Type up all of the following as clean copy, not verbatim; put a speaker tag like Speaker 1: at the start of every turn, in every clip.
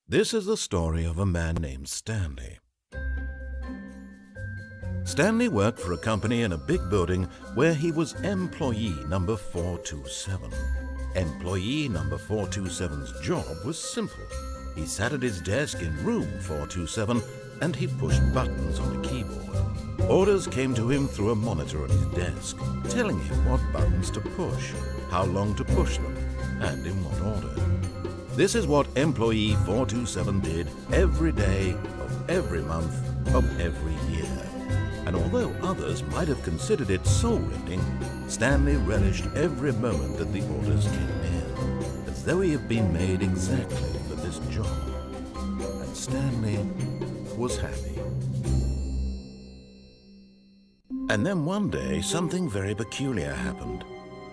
Speaker 1: This is the story of a man named Stanley. Stanley worked for a company in a big building where he was employee number 427. Employee number 427's job was simple. He sat at his desk in room 427 and he pushed buttons on a keyboard. Orders came to him through a monitor on his desk, telling him what buttons to push, how long to push them, and in what order. This is what employee 427 did every day of every month of every year. And although others might have considered it soul-rending, Stanley relished every moment that the orders came in, as though he had been made exactly for this job. And Stanley was happy. And then one day, something very peculiar happened.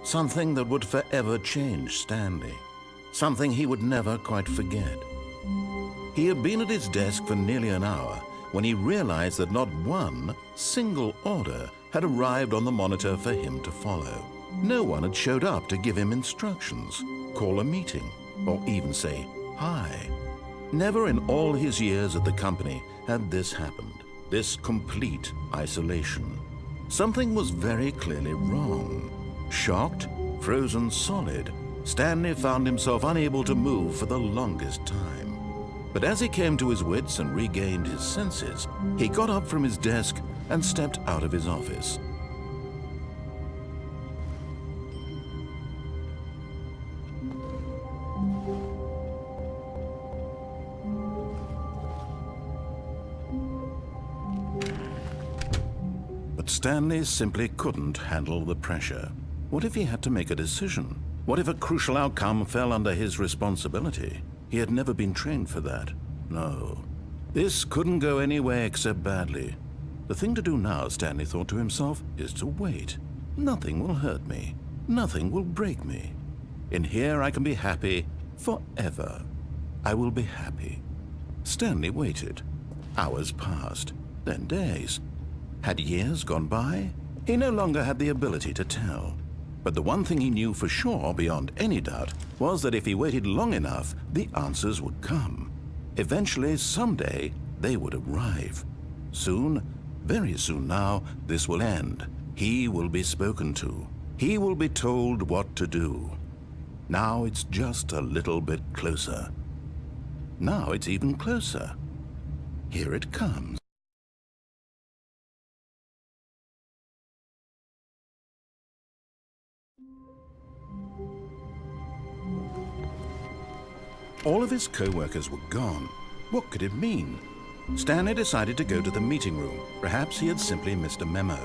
Speaker 1: Something that would forever change Stanley. Something he would never quite forget. He had been at his desk for nearly an hour when he realized that not one single order had arrived on the monitor for him to follow. No one had showed up to give him instructions, call a meeting, or even say hi. Never in all his years at the company had this happened, this complete isolation. Something was very clearly wrong. Shocked, frozen solid, Stanley found himself unable to move for the longest time. But as he came to his wits and regained his senses, he got up from his desk and stepped out of his office. But Stanley simply couldn't handle the pressure. What if he had to make a decision? What if a crucial outcome fell under his responsibility? He had never been trained for that. No. This couldn't go any way except badly. The thing to do now, Stanley thought to himself, is to wait. Nothing will hurt me. Nothing will break me. In here I can be happy forever. I will be happy. Stanley waited. Hours passed, then days. Had years gone by? He no longer had the ability to tell. But the one thing he knew for sure, beyond any doubt, was that if he waited long enough, the answers would come. Eventually, someday, they would arrive. Soon, very soon now, this will end. He will be spoken to. He will be told what to do. Now it's just a little bit closer. Now it's even closer. Here it comes. All of his co-workers were gone. What could it mean? Stanley decided to go to the meeting room. Perhaps he had simply missed a memo.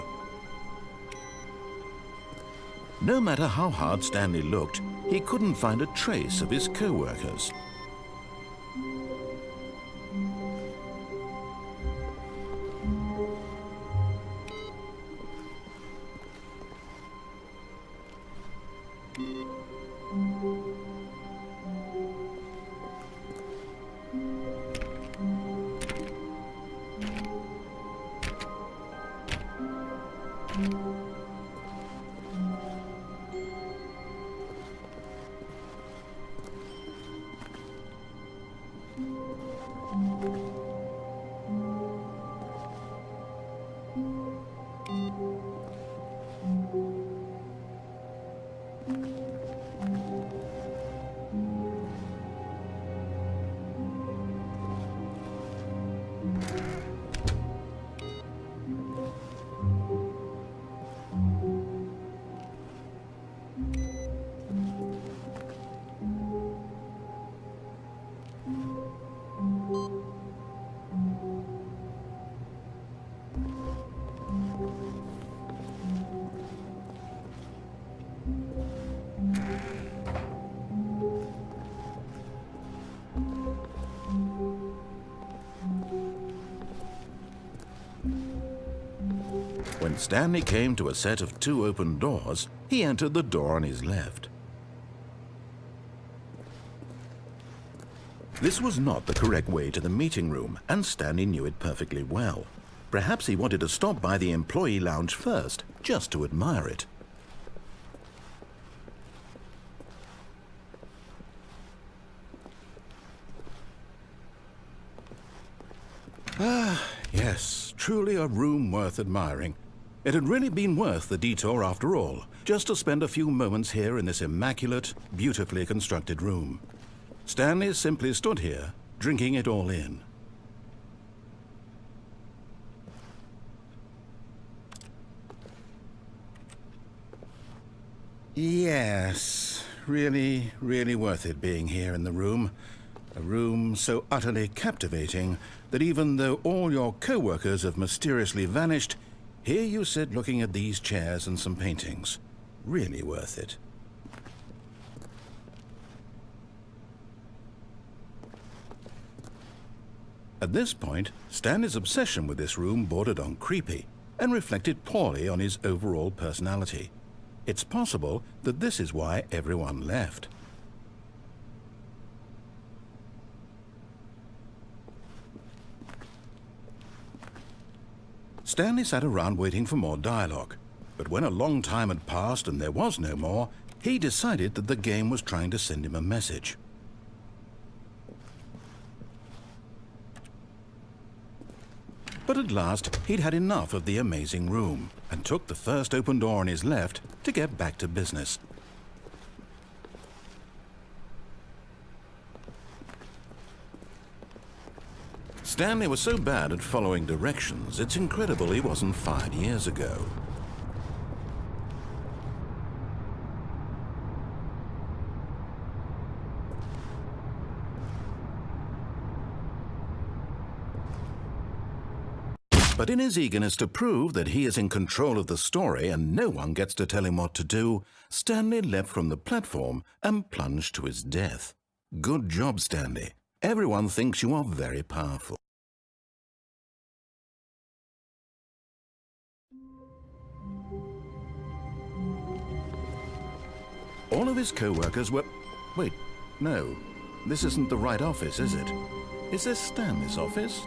Speaker 1: No matter how hard Stanley looked, he couldn't find a trace of his co-workers. When Stanley came to a set of 2 open doors, he entered the door on his left. This was not the correct way to the meeting room, and Stanley knew it perfectly well. Perhaps he wanted to stop by the employee lounge first, just to admire it. Ah, yes, truly a room worth admiring. It had really been worth the detour after all, just to spend a few moments here in this immaculate, beautifully constructed room. Stanley simply stood here, drinking it all in. Yes, really, really worth it being here in the room. A room so utterly captivating that even though all your co-workers have mysteriously vanished, here you sit looking at these chairs and some paintings. Really worth it. At this point, Stanley's obsession with this room bordered on creepy and reflected poorly on his overall personality. It's possible that this is why everyone left. Stanley sat around waiting for more dialogue, but when a long time had passed and there was no more, he decided that the game was trying to send him a message. But at last, he'd had enough of the amazing room and took the first open door on his left to get back to business. Stanley was so bad at following directions, it's incredible he wasn't fired years ago. But in his eagerness to prove that he is in control of the story and no one gets to tell him what to do, Stanley leapt from the platform and plunged to his death. Good job, Stanley. Everyone thinks you are very powerful. All of his co-workers were... Wait, no. This isn't the right office, is it? Is this Stanley's office?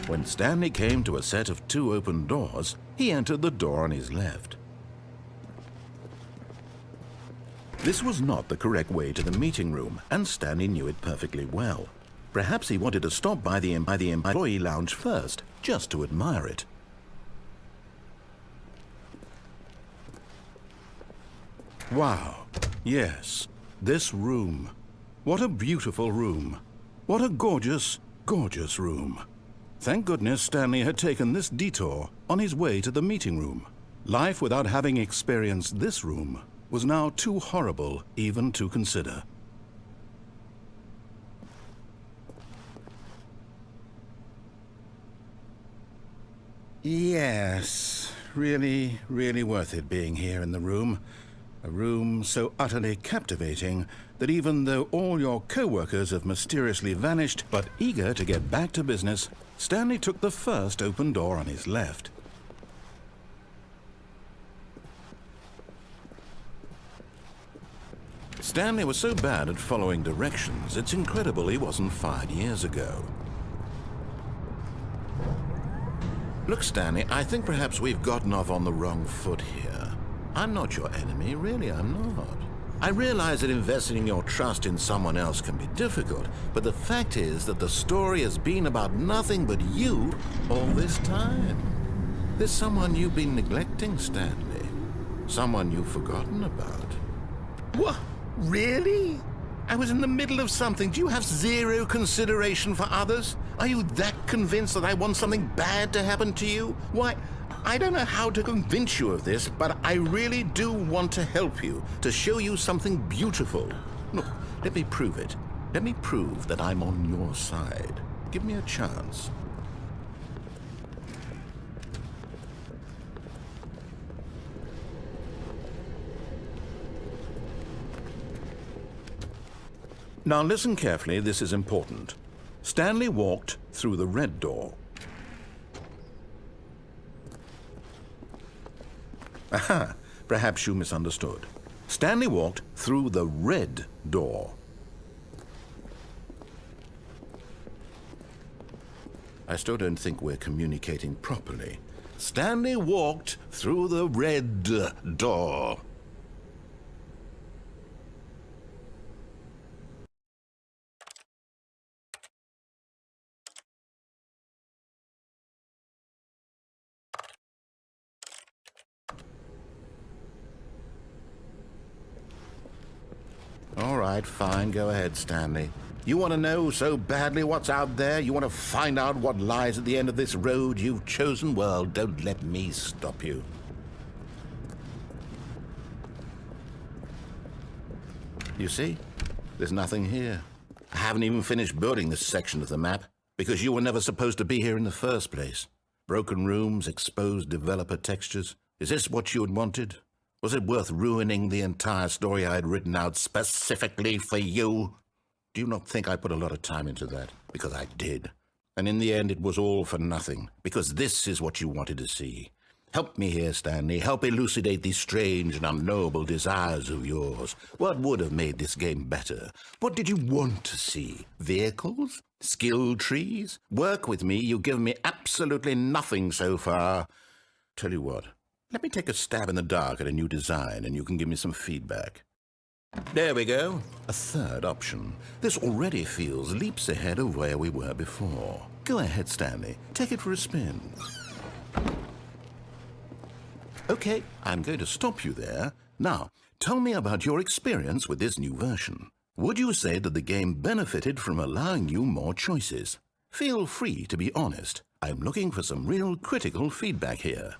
Speaker 1: When Stanley came to a set of 2 open doors, he entered the door on his left. This was not the correct way to the meeting room, and Stanley knew it perfectly well. Perhaps he wanted to stop by the employee lounge first, just to admire it. Wow, yes, this room. What a beautiful room. What a gorgeous, gorgeous room. Thank goodness Stanley had taken this detour on his way to the meeting room. Life without having experienced this room was now too horrible even to consider. Yes, really, really worth it being here in the room. A room so utterly captivating that even though all your co-workers have mysteriously vanished, but eager to get back to business, Stanley took the first open door on his left. Stanley was so bad at following directions, it's incredible he wasn't fired years ago. Look, Stanley, I think perhaps we've gotten off on the wrong foot here. I'm not your enemy, really, I'm not. I realize that investing your trust in someone else can be difficult, but the fact is that the story has been about nothing but you all this time. There's someone you've been neglecting, Stanley. Someone you've forgotten about. What? Really? I was in the middle of something. Do you have zero consideration for others? Are you that convinced that I want something bad to happen to you? Why, I don't know how to convince you of this, but I really do want to help you, to show you something beautiful. Look, let me prove it. Let me prove that I'm on your side. Give me a chance. Now listen carefully, this is important. Stanley walked through the red door. Aha, perhaps you misunderstood. Stanley walked through the red door. I still don't think we're communicating properly. Stanley walked through the red door. All right, fine. Go ahead, Stanley. You want to know so badly what's out there? You want to find out what lies at the end of this road you've chosen? Well, don't let me stop you. You see? There's nothing here. I haven't even finished building this section of the map because you were never supposed to be here in the first place. Broken rooms, exposed developer textures. Is this what you had wanted? Was it worth ruining the entire story I had written out specifically for you? Do you not think I put a lot of time into that? Because I did. And in the end, it was all for nothing. Because this is what you wanted to see. Help me here, Stanley. Help elucidate these strange and unknowable desires of yours. What would have made this game better? What did you want to see? Vehicles? Skill trees? Work with me. You've given me absolutely nothing so far. Tell you what. Let me take a stab in the dark at a new design, and you can give me some feedback. There we go. A third option. This already feels leaps ahead of where we were before. Go ahead, Stanley. Take it for a spin. Okay, I'm going to stop you there. Now, tell me about your experience with this new version. Would you say that the game benefited from allowing you more choices? Feel free to be honest. I'm looking for some real critical feedback here.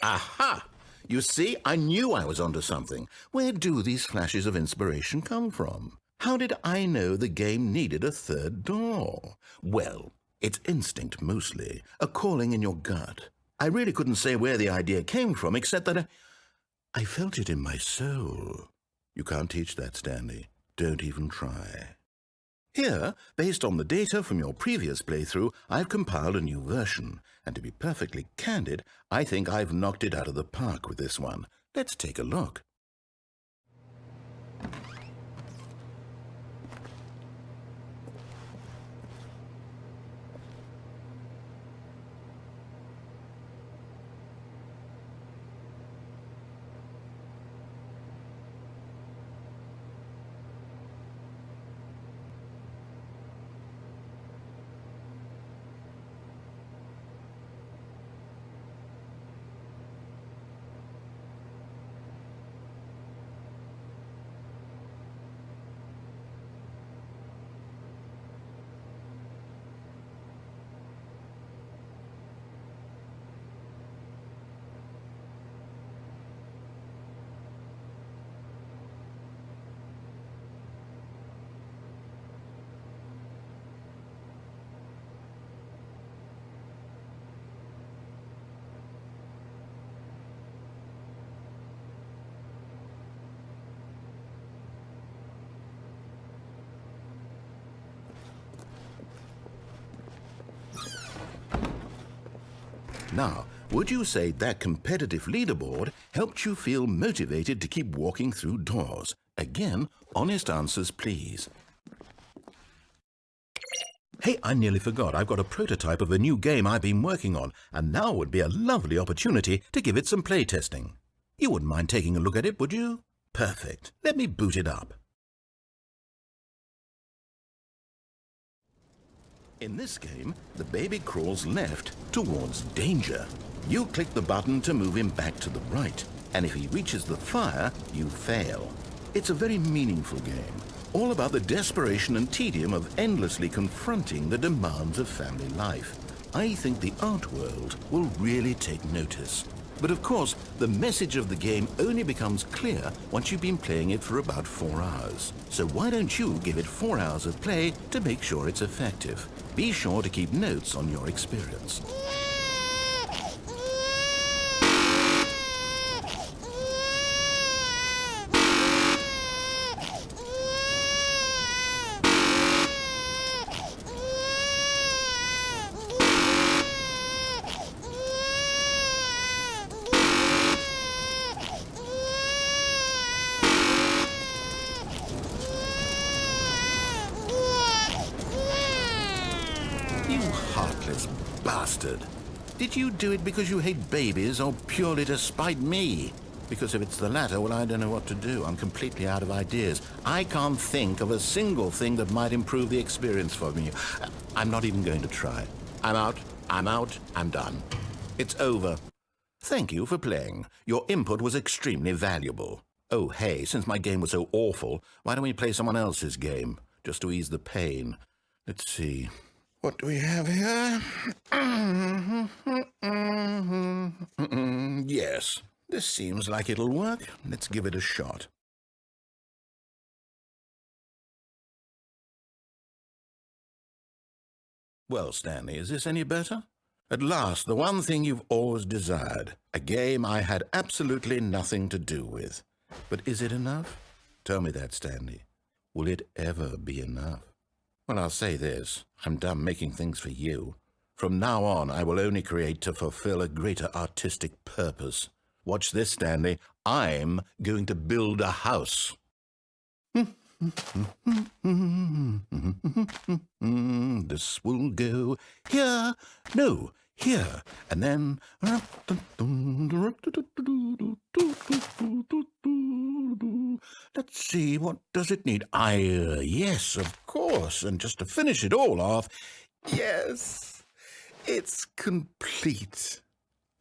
Speaker 1: Aha! You see, I knew I was onto something. Where do these flashes of inspiration come from? How did I know the game needed a third door? Well, it's instinct mostly, a calling in your gut. I really couldn't say where the idea came from, except that I felt it in my soul. You can't teach that, Stanley. Don't even try. Here, based on the data from your previous playthrough, I've compiled a new version. And to be perfectly candid, I think I've knocked it out of the park with this one. Let's take a look. Now, would you say that competitive leaderboard helped you feel motivated to keep walking through doors? Again, honest answers, please. Hey, I nearly forgot. I've got a prototype of a new game I've been working on, and now would be a lovely opportunity to give it some playtesting. You wouldn't mind taking a look at it, would you? Perfect. Let me boot it up. In this game, the baby crawls left towards danger. You click the button to move him back to the right, and if he reaches the fire, you fail. It's a very meaningful game, all about the desperation and tedium of endlessly confronting the demands of family life. I think the art world will really take notice. But of course, the message of the game only becomes clear once you've been playing it for about 4 hours. So why don't you give it 4 hours of play to make sure it's effective? Be sure to keep notes on your experience. You heartless bastard. Did you do it because you hate babies or purely to spite me? Because if it's the latter, well, I don't know what to do. I'm completely out of ideas. I can't think of a single thing that might improve the experience for me. I'm not even going to try. I'm out, I'm done. It's over. Thank you for playing. Your input was extremely valuable. Oh, hey, since my game was so awful, why don't we play someone else's game, just to ease the pain? Let's see. What do we have here? Yes, this seems like it'll work. Let's give it a shot. Well, Stanley, is this any better? At last, the one thing you've always desired. A game I had absolutely nothing to do with. But is it enough? Tell me that, Stanley. Will it ever be enough? Well, I'll say this. I'm done making things for you. From now on, I will only create to fulfill a greater artistic purpose. Watch this, Stanley. I'm going to build a house. This will go here. No, here. And then... Let's see, what does it need? Yes, of course. And just to finish it all off, yes, it's complete.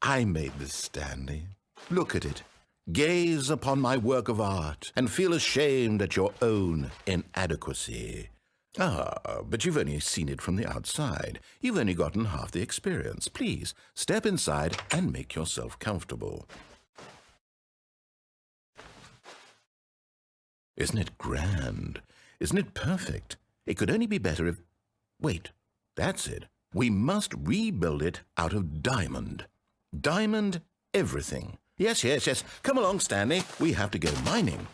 Speaker 1: I made this, Stanley. Look at it. Gaze upon my work of art and feel ashamed at your own inadequacy. Ah, but you've only seen it from the outside. You've only gotten half the experience. Please, step inside and make yourself comfortable. Isn't it grand? Isn't it perfect? It could only be better if... Wait, that's it. We must rebuild it out of diamond. Diamond everything. Yes. Come along, Stanley. We have to go mining.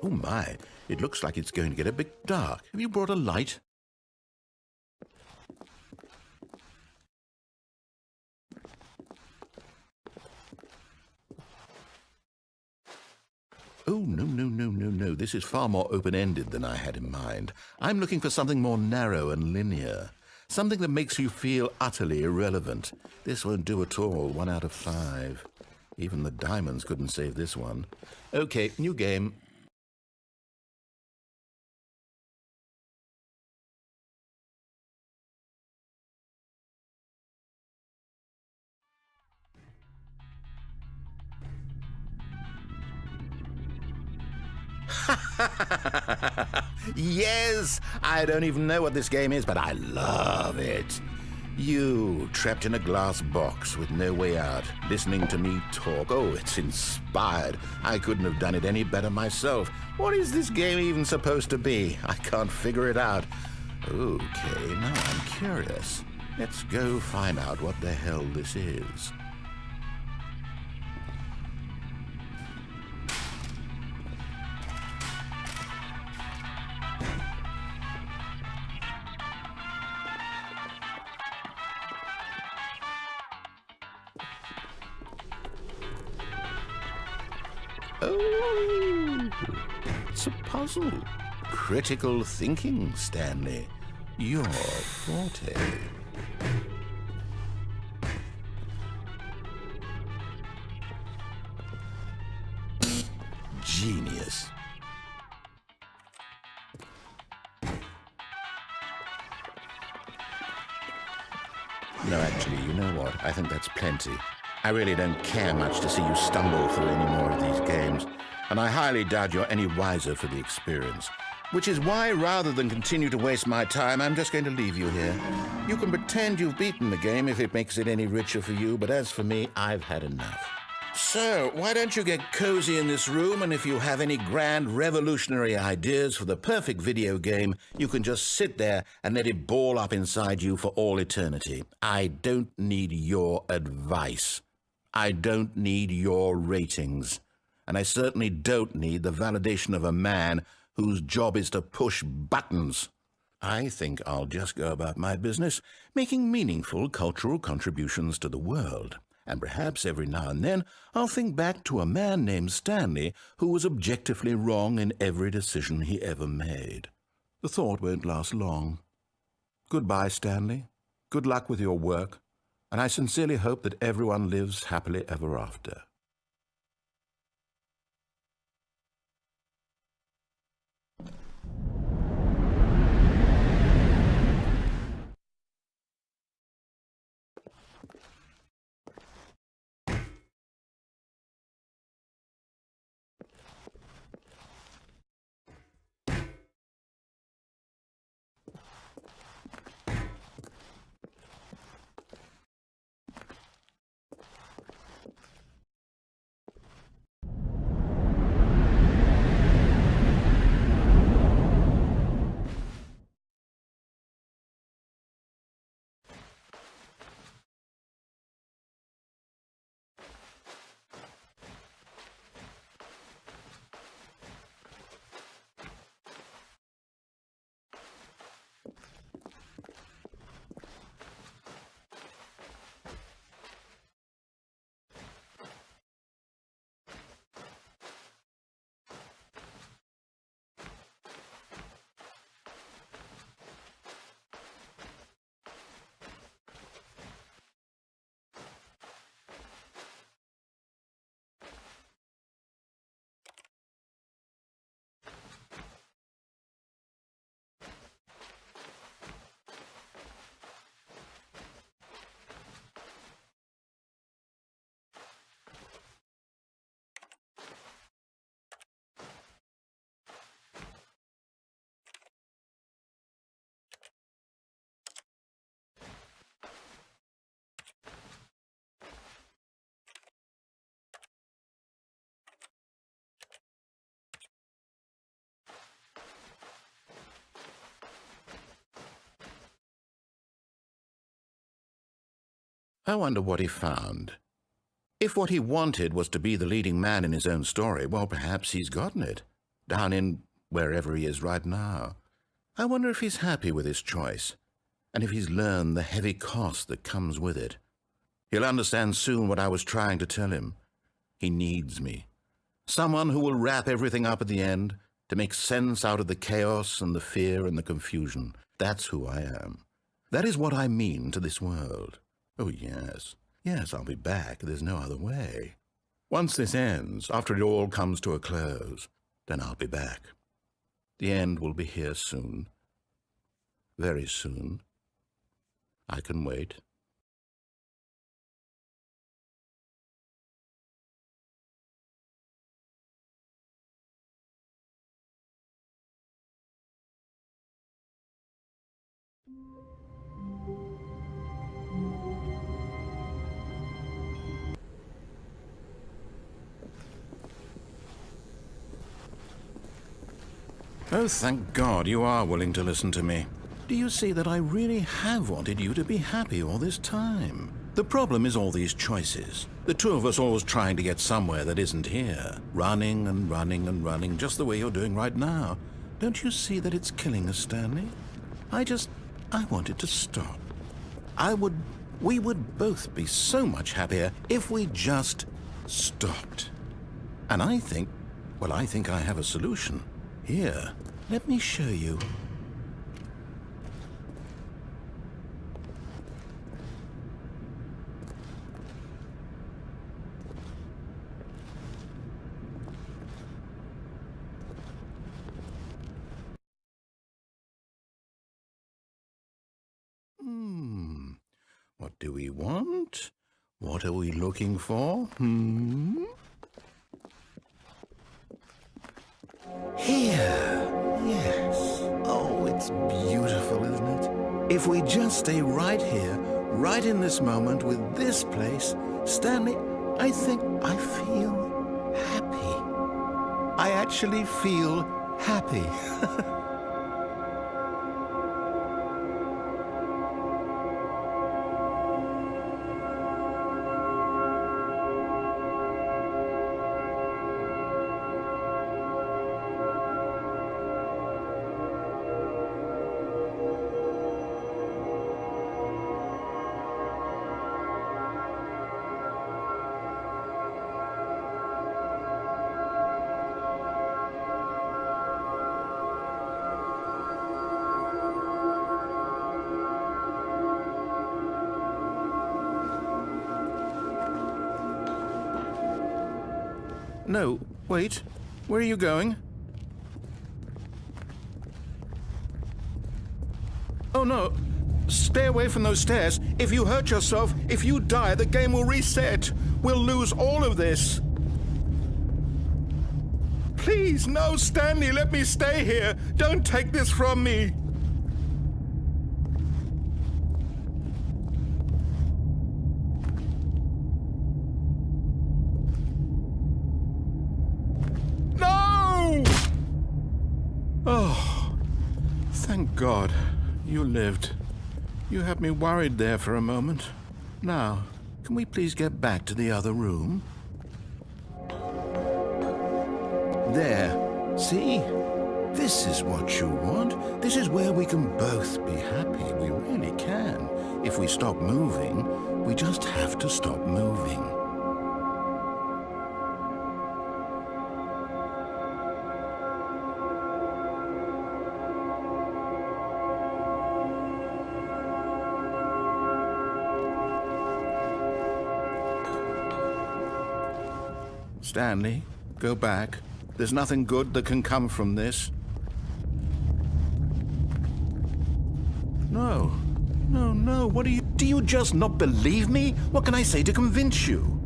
Speaker 1: Oh my, it looks like it's going to get a bit dark. Have you brought a light? Oh, no. This is far more open-ended than I had in mind. I'm looking for something more narrow and linear. Something that makes you feel utterly irrelevant. This won't do at all. 1 out of 5. Even the diamonds couldn't save this one. Okay, new game. Yes! I don't even know what this game is, but I love it. You, trapped in a glass box with no way out, listening to me talk. Oh, it's inspired. I couldn't have done it any better myself. What is this game even supposed to be? I can't figure it out. Okay, now I'm curious. Let's go find out what the hell this is. Oh, it's a puzzle. Critical thinking, Stanley. Your forte. Genius. No, actually, you know what? I think that's plenty. I really don't care much to see you stumble through any more of these games, and I highly doubt you're any wiser for the experience. Which is why, rather than continue to waste my time, I'm just going to leave you here. You can pretend you've beaten the game if it makes it any richer for you, but as for me, I've had enough. So, why don't you get cozy in this room, and if you have any grand revolutionary ideas for the perfect video game, you can just sit there and let it ball up inside you for all eternity. I don't need your advice. I don't need your ratings. And I certainly don't need the validation of a man whose job is to push buttons. I think I'll just go about my business, making meaningful cultural contributions to the world. And perhaps every now and then I'll think back to a man named Stanley who was objectively wrong in every decision he ever made. The thought won't last long. Goodbye, Stanley. Good luck with your work, and I sincerely hope that everyone lives happily ever after. I wonder what he found. If what he wanted was to be the leading man in his own story, well, perhaps he's gotten it, down in wherever he is right now. I wonder if he's happy with his choice, and if he's learned the heavy cost that comes with it. He'll understand soon what I was trying to tell him. He needs me. Someone who will wrap everything up at the end, to make sense out of the chaos and the fear and the confusion. That's who I am. That is what I mean to this world. Oh, yes. Yes, I'll be back. There's no other way. Once this ends, after it all comes to a close, then I'll be back. The end will be here soon. Very soon. I can wait. Oh, thank God you are willing to listen to me. Do you see that I really have wanted you to be happy all this time? The problem is all these choices. The two of us always trying to get somewhere that isn't here. Running and running and running, just the way you're doing right now. Don't you see that it's killing us, Stanley? I want it to stop. We would both be so much happier if we just stopped. And I think I have a solution. Here, let me show you. What do we want? What are we looking for? Here. Yes. Oh, it's beautiful, isn't it? If we just stay right here, right in this moment with this place, Stanley, I think I feel happy. I actually feel happy. No, wait. Where are you going? Oh, no. Stay away from those stairs. If you hurt yourself, if you die, the game will reset. We'll lose all of this. Please, no, Stanley, let me stay here. Don't take this from me. Oh, thank God you lived. You had me worried there for a moment. Now, can we please get back to the other room? There. See? This is what you want. This is where we can both be happy. We really can. If we stop moving, we just have to stop moving. Stanley, go back. There's nothing good that can come from this. No. No. What do you just not believe me? What can I say to convince you?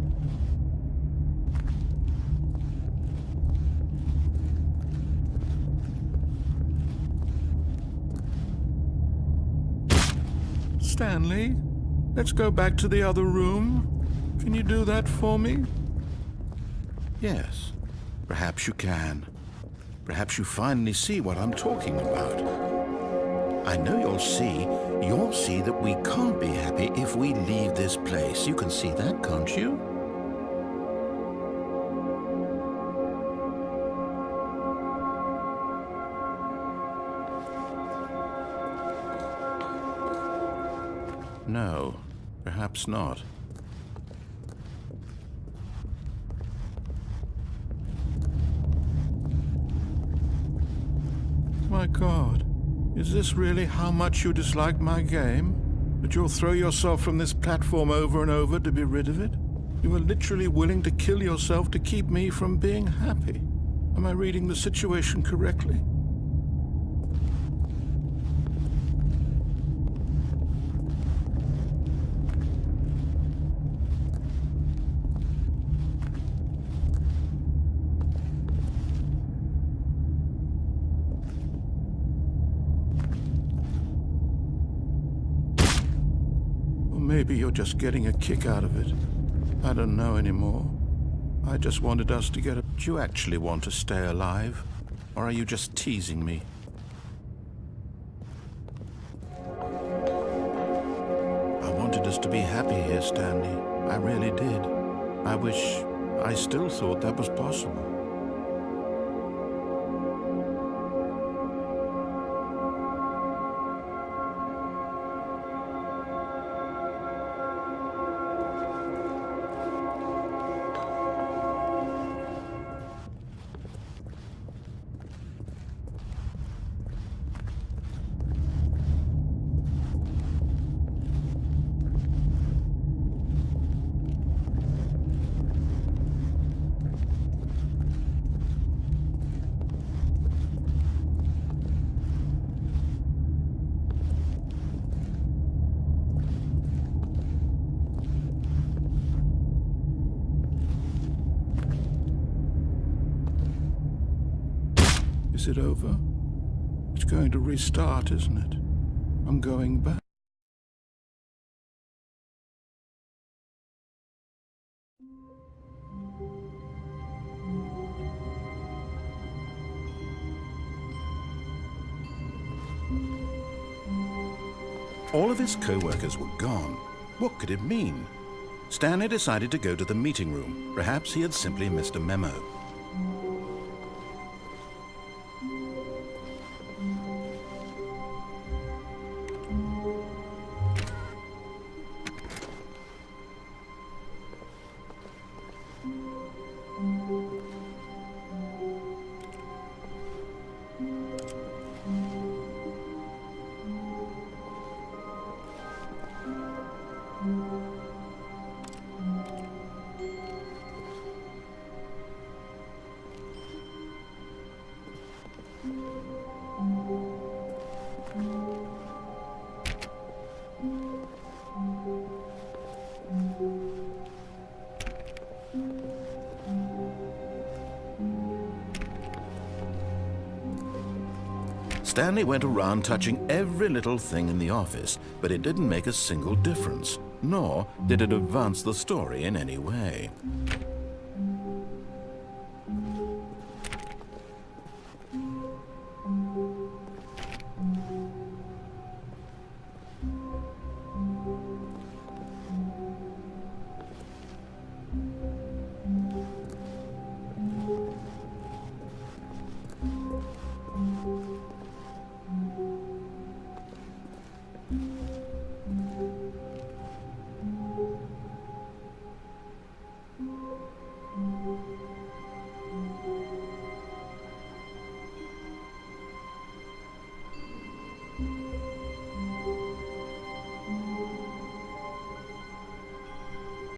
Speaker 1: Stanley, let's go back to the other room. Can you do that for me? Yes, perhaps you can. Perhaps you finally see what I'm talking about. I know you'll see that we can't be happy if we leave this place. You can see that, can't you? No, perhaps not. My God, is this really how much you dislike my game? That you'll throw yourself from this platform over and over to be rid of it? You were literally willing to kill yourself to keep me from being happy. Am I reading the situation correctly? Maybe you're just getting a kick out of it. I don't know anymore. I just wanted us to get a... Do you actually want to stay alive? Or are you just teasing me? I wanted us to be happy here, Stanley. I really did. I wish I still thought that was possible. Is it over? It's going to restart, isn't it? I'm going back. All of his co-workers were gone. What could it mean? Stanley decided to go to the meeting room. Perhaps he had simply missed a memo. Stanley went around touching every little thing in the office, but it didn't make a single difference, nor did it advance the story in any way.